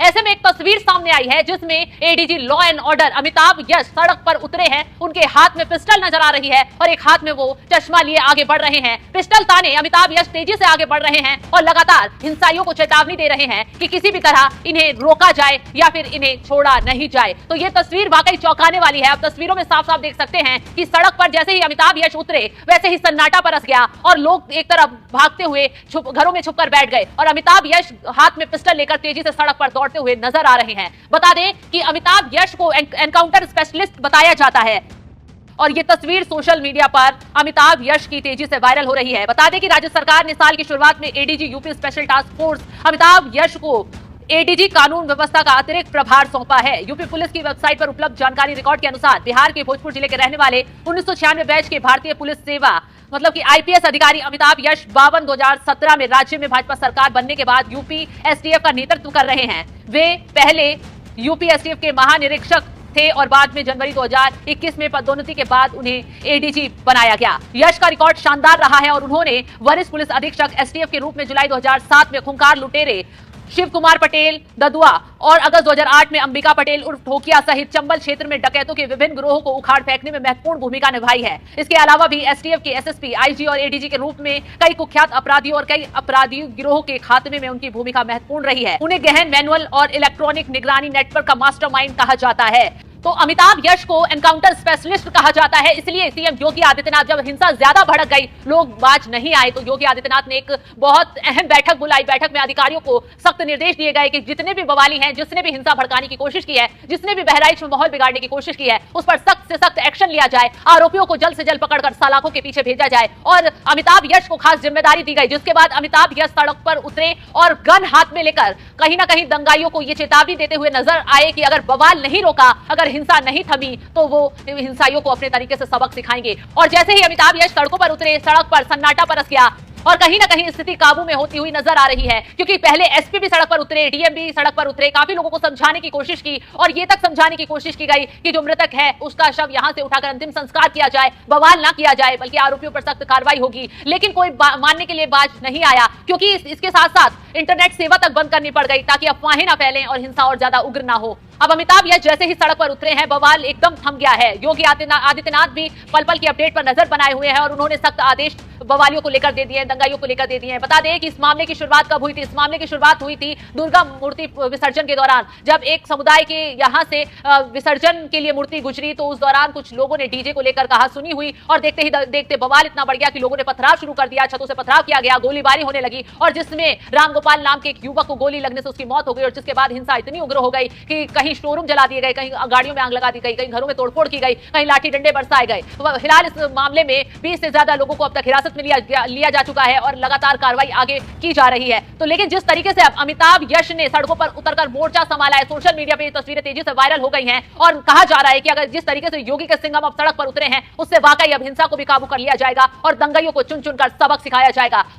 ऐसे में एक तस्वीर सामने आई है जिसमें ADG law and order Amitabh Yash सड़क पर उतरे हैं। उनके हाथ में पिस्टल नजर आ रही है और एक हाथ में वो चश्मा लिए आगे बढ़ रहे हैं। पिस्टल ताने अमिताभ यश तेजी से आगे बढ़ रहे हैं और लगातार हिंसाइयों को चेतावनी दे रहे हैं कि किसी भी तरह इन्हें रोका जाए या फिर इन्हें छोड़ा नहीं जाए। तो ये तस्वीर वाकई चौंकाने वाली है। अब तस्वीरों में साफ साफ देख सकते हैं कि सड़क पर जैसे ही अमिताभ यश उतरे वैसे ही सन्नाटा बरस गया और लोग एक तरफ भागते हुए घरों में छुपकर बैठ गए और अमिताभ यश हाथ में पिस्टल लेकर तेजी से सड़क पर दौड़ते हुए नजर आ रहे हैं। बता दें कि अमिताभ यश को एनकाउंटर स्पेशलिस्ट बताया जाता है और ये तस्वीर सोशल मीडिया पर अमिताभ यश की तेजी से वायरल हो रही है। बता दें कि राज्य सरकार ने साल की शुरुआत में ADG UP special task force Amitabh Yash को एडीजी कानून व्यवस्था का अतिरिक्त प्रभार सौंपा है। यूपी पुलिस की वेबसाइट पर उपलब्ध जानकारी रिकॉर्ड के अनुसार बिहार के भोजपुर जिले के रहने वाले 1996 बैच के भारतीय पुलिस सेवा मतलब कि आईपीएस अधिकारी अमिताभ यश 2017 में राज्य में भाजपा सरकार बनने के बाद यूपी एसटीएफ का नेतृत्व कर रहे हैं। वे पहले यूपी एसटीएफ के महानिरीक्षक थे और बाद में जनवरी 2021 में पदोन्नति के बाद उन्हें एडीजी बनाया गया। यश का रिकॉर्ड शानदार रहा है और उन्होंने वरिष्ठ पुलिस अधीक्षक एसटीएफ के रूप में जुलाई 2007 में खूंखार लुटेरे शिव कुमार पटेल ददुआ और अगस्त 2008 में अंबिका पटेल उर्फ ठोकिया सहित चंबल क्षेत्र में डकैतों के विभिन्न गिरोहों को उखाड़ फेंकने में महत्वपूर्ण भूमिका निभाई है। इसके अलावा भी एसटीएफ के एसएसपी, आईजी और एडीजी के रूप में कई कुख्यात अपराधियों और कई अपराधी गिरोहों के खात्मे में उनकी भूमिका महत्वपूर्ण रही है। उन्हें गहन मैनुअल और इलेक्ट्रॉनिक निगरानी नेटवर्क का मास्टरमाइंड कहा जाता है। तो अमिताभ यश को एनकाउंटर स्पेशलिस्ट कहा जाता है। इसलिए सीएम योगी आदित्यनाथ जब हिंसा ज्यादा भड़क गई, लोग बाज नहीं आए, तो योगी आदित्यनाथ ने एक बहुत अहम बैठक बुलाई। बैठक में अधिकारियों को सख्त निर्देश दिए गए कि जितने भी बवाली हैं, जिसने भी हिंसा भड़काने की कोशिश की है, जिसने भी बहराइच में माहौल बिगाड़ने की कोशिश की है, उस पर सख्त से सख्त एक्शन लिया जाए। आरोपियों को जल्द से जल्द पकड़कर सलाखों के पीछे भेजा जाए और अमिताभ यश को खास जिम्मेदारी दी गई। जिसके बाद अमिताभ यश सड़क पर उतरे और गन हाथ में लेकर कहीं ना कहीं दंगाइयों को यह चेतावनी देते हुए नजर आए कि अगर बवाल नहीं रोका, अगर हिंसा नहीं थमी, तो वो हिंसाइयों को अपने तरीके से सबक सिखाएंगे। और जैसे ही अमिताभ यश सड़कों पर उतरे, सड़क पर सन्नाटा बरस गया और कहीं ना कहीं स्थिति काबू में होती हुई नजर आ रही है। क्योंकि पहले एसपी भी सड़क पर उतरे, डीएम भी सड़क पर उतरे, काफी लोगों को समझाने की कोशिश की और ये तक समझाने की कोशिश की गई कि जो मृतक है उसका शव यहां से उठाकर अंतिम संस्कार किया जाए, बवाल ना किया जाए, बल्कि आरोपियों पर सख्त कार्रवाई होगी। लेकिन कोई मानने के लिए बाज नहीं आया, क्योंकि इसके साथ साथ इंटरनेट सेवा तक बंद करनी पड़ गई ताकि अफवाहें ना फैलें और हिंसा और ज्यादा उग्र ना हो। अब अमिताभ यश जैसे ही सड़क पर उतरे हैं, बवाल एकदम थम गया है। योगी आदित्यनाथ भी पल पल की अपडेट पर नजर बनाए हुए हैं और उन्होंने सख्त आदेश बवालियों को लेकर दे दिए हैं, दंगाइयों को लेकर दे दिए हैं। बता दें कि इस मामले की शुरुआत कब हुई थी? इस मामले की शुरुआत हुई थी दुर्गा मूर्ति विसर्जन के दौरान। जब एक समुदाय के यहां से विसर्जन के लिए मूर्ति गुजरी, तो उस दौरान कुछ लोगों ने डीजे को लेकर कहा सुनी हुई और देखते ही देखते बवाल इतना बढ़ गया कि लोगों ने पथराव शुरू कर दिया, छतों से पथराव किया गया, गोलीबारी होने लगी और जिसमें रामगोपाल नाम के एक युवक को गोली लगने से उसकी मौत हो गई। और जिसके बाद हिंसा इतनी उग्र हो गई कि कहीं शोरूम जला दिए गए, कहीं गाड़ियों में आग लगा दी गई, कहीं घरों में तोड़फोड़ की गई, कहीं लाठी डंडे बरसाए गए। फिलहाल इस मामले में 20 से ज्यादा लोगों को अब तक हिरासत में लिया जा चुका है और लगातार कार्रवाई आगे की जा रही है। तो लेकिन जिस तरीके से अब अमिताभ यश ने सड़कों पर उतरकर मोर्चा संभाला है, सोशल मीडिया पे ये तस्वीरें तेजी से वायरल हो गई हैं और कहा जा रहा है कि अगर जिस तरीके से योगी के सिंघम अब सड़क पर उतरे हैं, उससे वाकई अब हिंसा को भी काबू कर लिया जाएगा और दंगाइयों को चुन चुनकर सबक सिखाया जाएगा।